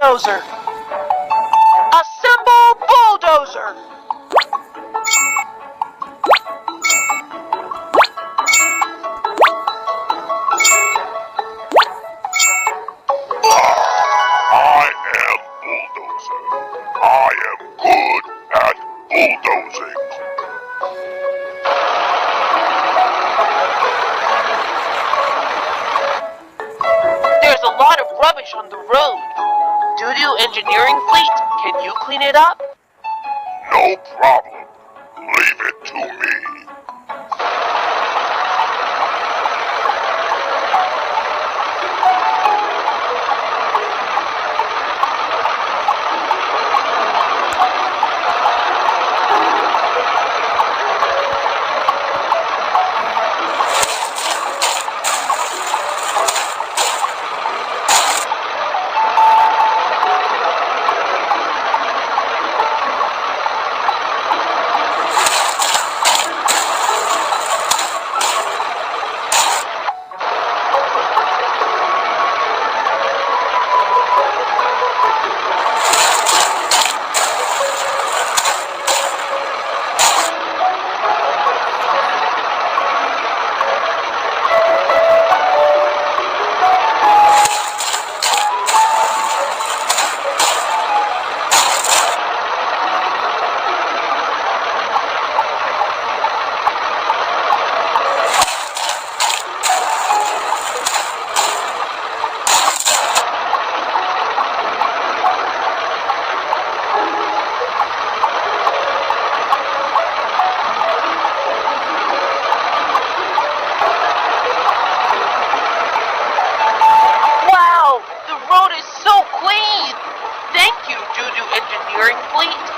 Bulldozer. Assemble bulldozer. I am Bulldozer. I am good at bulldozing. There's a lot of rubbish on the road. Doo-doo engineering fleet, can you clean it up? No problem. Leave it to me. Wow, the road is so clean. Thank you, Doo-doo engineering fleet.